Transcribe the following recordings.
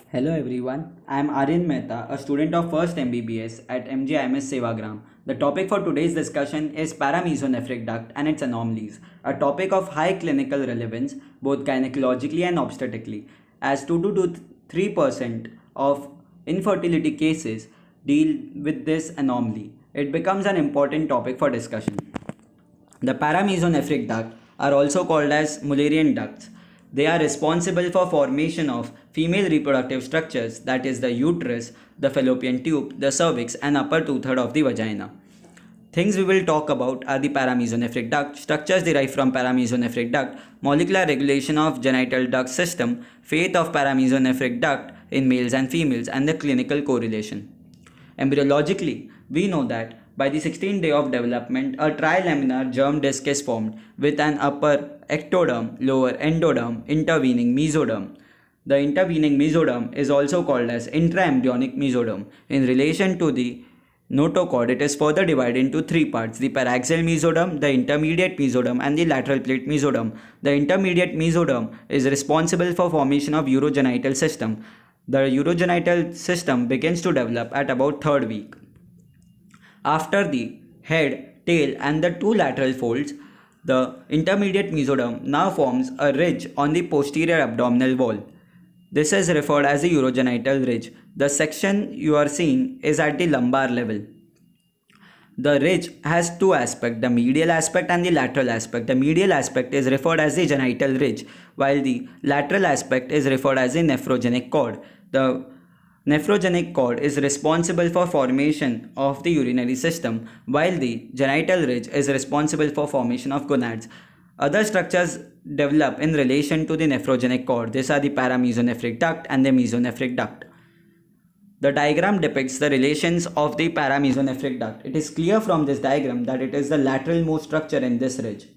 Hello everyone, I am Aryan Mehta, a student of first MBBS at MGIMS Sevagram. The topic for today's discussion is paramesonephric duct and its anomalies, a topic of high clinical relevance both gynecologically and obstetrically, as 2 to 3% of infertility cases deal with this anomaly. It becomes an important topic for discussion. The paramesonephric duct are also called as Mullerian ducts. They are responsible for formation of female reproductive structures, that is the uterus, the fallopian tube, the cervix and upper two-thirds of the vagina. Things we will talk about are the paramesonephric duct, structures derived from paramesonephric duct, molecular regulation of genital duct system, fate of paramesonephric duct in males and females, and the clinical correlation. Embryologically, we know that by the 16th day of development, a trilaminar germ disc is formed with an upper ectoderm, lower endoderm, intervening mesoderm. The intervening mesoderm is also called as intraembryonic mesoderm. In relation to the notochord, it is further divided into three parts: the paraxial mesoderm, the intermediate mesoderm, and the lateral plate mesoderm. The intermediate mesoderm is responsible for formation of urogenital system. The urogenital system begins to develop at about third week. After the head, tail and the two lateral folds, the intermediate mesoderm now forms a ridge on the posterior abdominal wall. This is referred as the urogenital ridge. The section you are seeing is at the lumbar level. The ridge has two aspects, the medial aspect and the lateral aspect. The medial aspect is referred as the genital ridge, while the lateral aspect is referred as the nephrogenic cord. The nephrogenic cord is responsible for formation of the urinary system, while the genital ridge is responsible for formation of gonads. Other structures develop in relation to the nephrogenic cord. These are the paramesonephric duct and the mesonephric duct. The diagram depicts the relations of the paramesonephric duct. It is clear from this diagram that it is the lateral most structure in this ridge.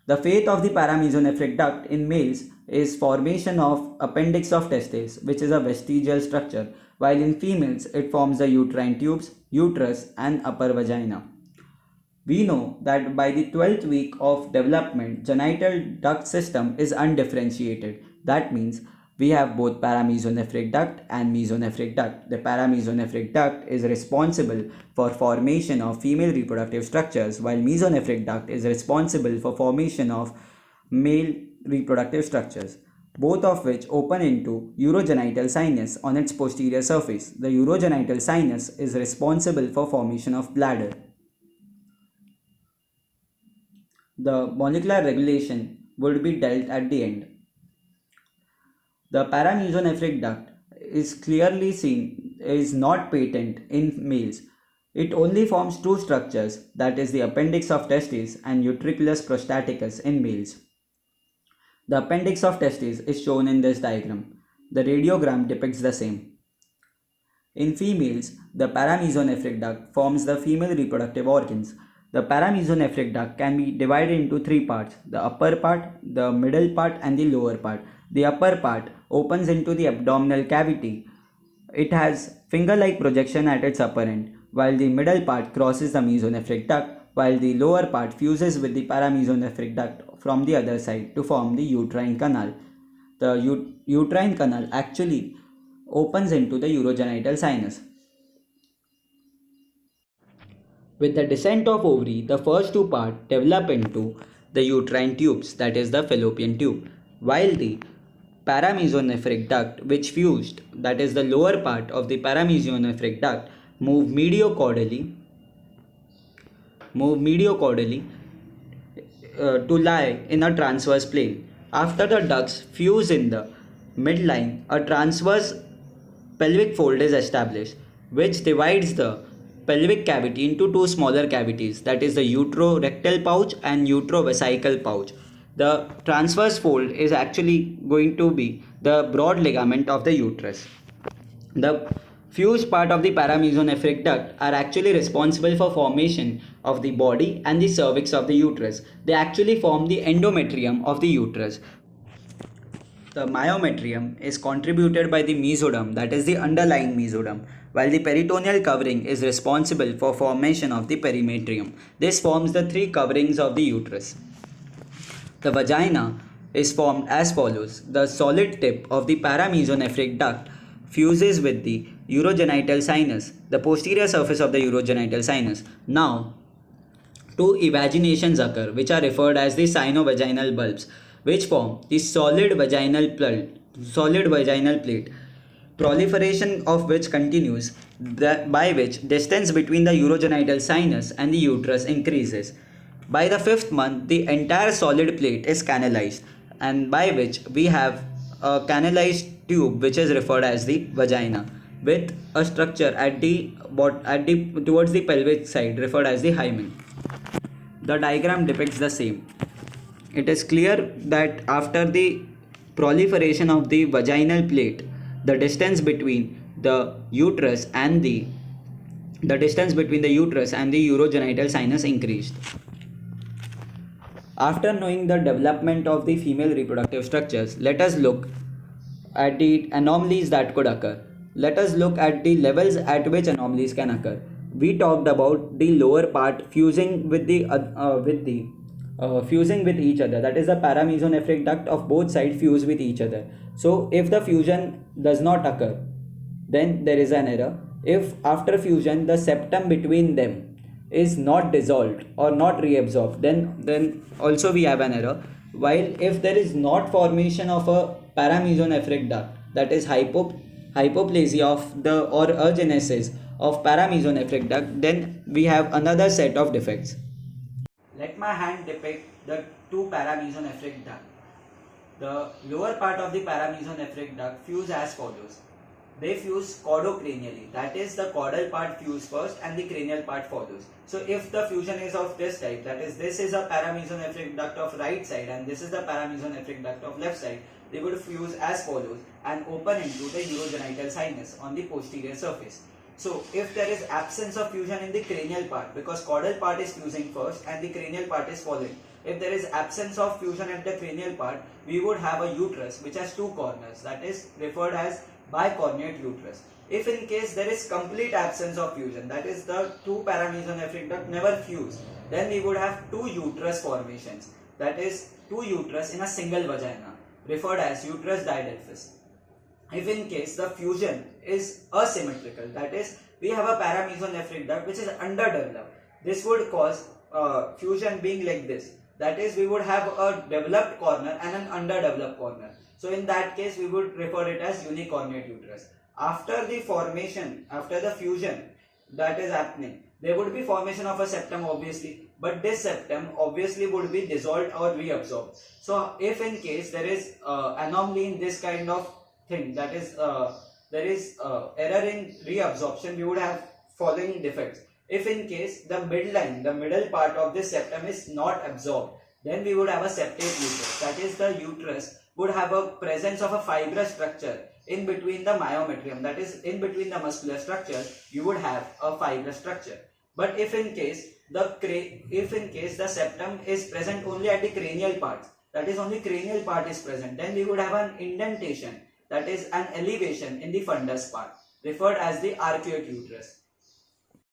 The fate of the paramesonephric duct in males is formation of appendix of testes, which is a vestigial structure, while in females it forms the uterine tubes, uterus and upper vagina. We know that by the 12th week of development, genital duct system is undifferentiated. That means we have both paramesonephric duct and mesonephric duct. The paramesonephric duct is responsible for formation of female reproductive structures, while mesonephric duct is responsible for formation of male reproductive structures, both of which open into urogenital sinus on its posterior surface. The urogenital sinus is responsible for formation of bladder. The molecular regulation would be dealt at the end. The paramesonephric duct is clearly seen is not patent in males. It only forms two structures, that is the appendix of testes and utriculus prostaticus in males. The appendix of testes is shown in this diagram. The radiogram depicts the same. In females, the paramesonephric duct forms the female reproductive organs. The paramesonephric duct can be divided into three parts: the upper part, the middle part and the lower part. The upper part opens into the abdominal cavity. It has finger-like projection at its upper end, while the middle part crosses the mesonephric duct, while the lower part fuses with the paramesonephric duct from the other side to form the uterine canal. The uterine canal actually opens into the urogenital sinus. With the descent of ovary, the first two parts develop into the uterine tubes, that is the fallopian tube, while the paramesonephric duct which fused, that is the lower part of the paramesonephric duct, move mediocaudally to lie in a transverse plane. After the ducts fuse in the midline, a transverse pelvic fold is established, which divides the pelvic cavity into two smaller cavities, that is the uterorectal pouch and utrovesical pouch. The transverse fold is actually going to be the broad ligament of the uterus. The fused part of the paramesonephric duct are actually responsible for formation of the body and the cervix of the uterus. They actually form the endometrium of the uterus. The myometrium is contributed by the mesoderm, that is the underlying mesoderm, while the peritoneal covering is responsible for formation of the perimetrium. This forms the three coverings of the uterus. The vagina is formed as follows. The solid tip of the paramesonephric duct fuses with the urogenital sinus, the posterior surface of the urogenital sinus. Now, two evaginations occur, which are referred as the sinovaginal bulbs, which form the solid vaginal plate, proliferation of which continues, by which distance between the urogenital sinus and the uterus increases. By the fifth month, the entire solid plate is canalized, and by which we have a canalized tube, which is referred as the vagina, with a structure towards the pelvic side, referred as the hymen. The diagram depicts the same. It is clear that after the proliferation of the vaginal plate, the distance between the uterus and the urogenital sinus increased. After knowing the development of the female reproductive structures, let us look at the anomalies that could occur. Let us look at the levels at which anomalies can occur. We talked about the lower part fusing with each other. That is, the paramesonephric duct of both sides fuse with each other. So if the fusion does not occur, then there is an error. If after fusion the septum between them is not dissolved or not reabsorbed, then also we have an error. While if there is not formation of a paramesonephric duct, that is hypoplasia of the or agenesis of paramesonephric duct, then we have another set of defects. Let my hand depict the two paramesonephric duct. The lower part of the paramesonephric duct fuse as follows. They fuse caudocranially, that is, the caudal part fuse first and the cranial part follows. So if the fusion is of this type, that is, this is a paramesonephric duct of right side and this is the paramesonephric duct of left side, they would fuse as follows and open into the urogenital sinus on the posterior surface. So if there is absence of fusion in the cranial part, because caudal part is fusing first and the cranial part is following, if there is absence of fusion at the cranial part, we would have a uterus which has two corners, that is referred as bicornuate uterus. If in case there is complete absence of fusion, that is, the two paramesonephric duct never fuse, then we would have two uterus formations, that is, two uterus in a single vagina, referred as uterus diadelphys. If in case the fusion is asymmetrical, that is, we have a paramesonephric duct which is underdeveloped, this would cause fusion being like this, that is, we would have a developed corner and an underdeveloped corner. So in that case, we would refer it as unicornuate uterus. After the fusion that is happening, there would be formation of a septum obviously, but this septum obviously would be dissolved or reabsorbed. So if in case there is anomaly in this kind of thing, that is, there is error in reabsorption, we would have following defects. If in case the middle part of this septum is not absorbed, then we would have a septate uterus, that is, the uterus would have a presence of a fibrous structure in between the myometrium, that is, in between the muscular structures, you would have a fibrous structure. But if in case the septum is present only at the cranial part, that is, only cranial part is present, then we would have an indentation, that is, an elevation in the fundus part, referred as the arcuate uterus.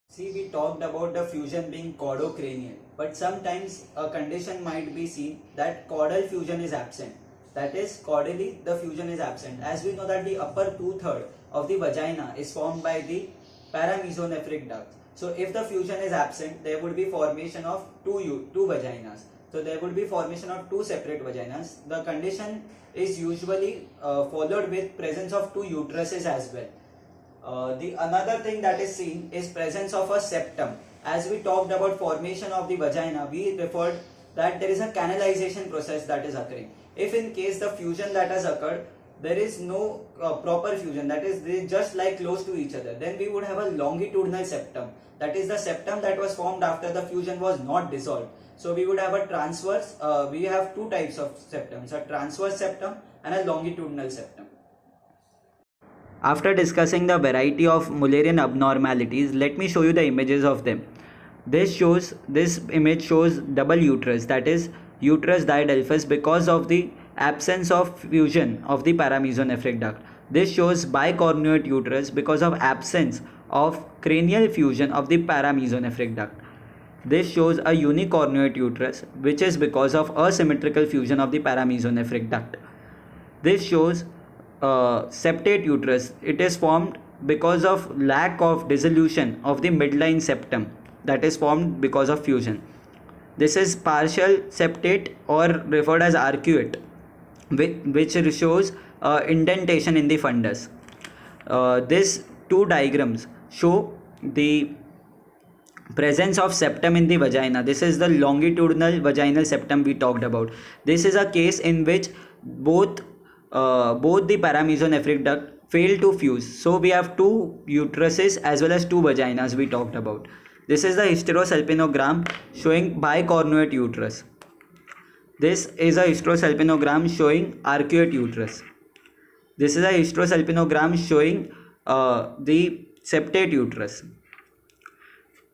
See, we talked about the fusion being caudocranial, but sometimes a condition might be seen that caudal fusion is absent. That is, caudally the fusion is absent. As we know that the upper 2/3 of the vagina is formed by the paramesonephric duct. So if the fusion is absent, there would be formation of two vaginas. So there would be formation of two separate vaginas. The condition is usually followed with presence of two uteruses as well. The another thing that is seen is presence of a septum. As we talked about formation of the vagina, we referred that there is a canalization process that is occurring. If in case the fusion that has occurred, there is no proper fusion, that is, they just lie close to each other, then we would have a longitudinal septum. That is, the septum that was formed after the fusion was not dissolved. So we would have a transverse, we have two types of septums, a transverse septum and a longitudinal septum. After discussing the variety of Mullerian abnormalities, let me show you the images of them. This image shows double uterus, that is, uterus diadelphys, because of the absence of fusion of the paramesonephric duct. This shows bicornuate uterus because of absence of cranial fusion of the paramesonephric duct. This shows a unicornuate uterus, which is because of asymmetrical fusion of the paramesonephric duct. This shows septate uterus. It is formed because of lack of dissolution of the midline septum, that is formed because of fusion. This is partial septate or referred as arcuate, which shows indentation in the fundus. These two diagrams show the presence of septum in the vagina. This is the longitudinal vaginal septum we talked about. This is a case in which both the paramesonephric duct fail to fuse. So we have two uteruses as well as two vaginas we talked about. This is the hysterosalpingogram showing bicornuate uterus. This is a hysterosalpingogram showing arcuate uterus. This is a hysterosalpingogram showing the septate uterus.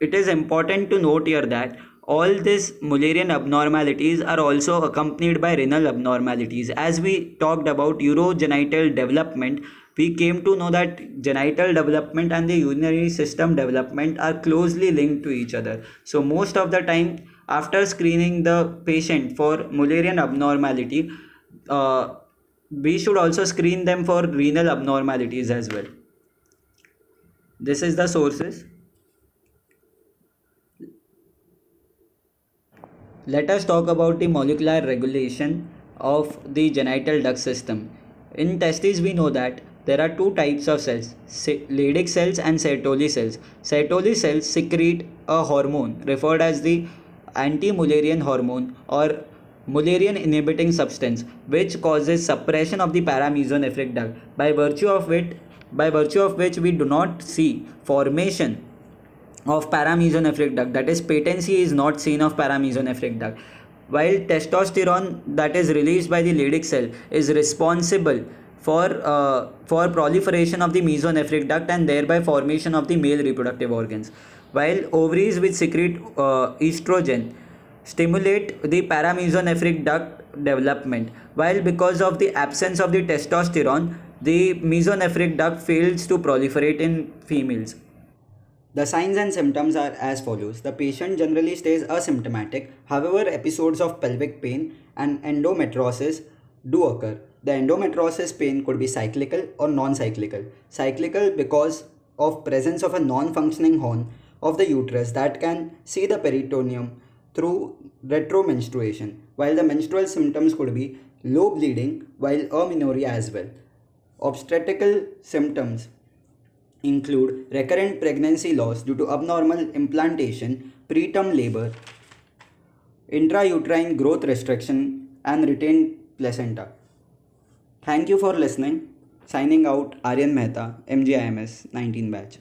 It is important to note here that all these Mullerian abnormalities are also accompanied by renal abnormalities. As we talked about urogenital development, we came to know that genital development and the urinary system development are closely linked to each other. So most of the time, after screening the patient for Mullerian abnormality, we should also screen them for renal abnormalities as well. This is the sources. Let us talk about the molecular regulation of the genital duct system. In testes, we know that there are two types of cells, Leydig cells and Sertoli cells. Sertoli cells secrete a hormone referred as the anti-Mullerian hormone or Mullerian inhibiting substance, which causes suppression of the paramesonephric duct, by virtue of which we do not see formation of paramesonephric duct, that is patency is not seen of paramesonephric duct, while testosterone that is released by the Leydig cell is responsible for proliferation of the mesonephric duct and thereby formation of the male reproductive organs, while ovaries which secrete estrogen stimulate the paramesonephric duct development, while because of the absence of the testosterone the mesonephric duct fails to proliferate in females. The signs and symptoms are as follows. The patient generally stays asymptomatic. However, episodes of pelvic pain and endometriosis do occur. The endometriosis pain could be cyclical or non-cyclical. Cyclical because of presence of a non-functioning horn of the uterus that can see the peritoneum through retromenstruation, while the menstrual symptoms could be low bleeding while amenorrhea as well. Obstetrical symptoms include recurrent pregnancy loss due to abnormal implantation, preterm labor, intrauterine growth restriction, and retained placenta. Thank you for listening. Signing out, Aryan Mehta, MGIMS 19 batch.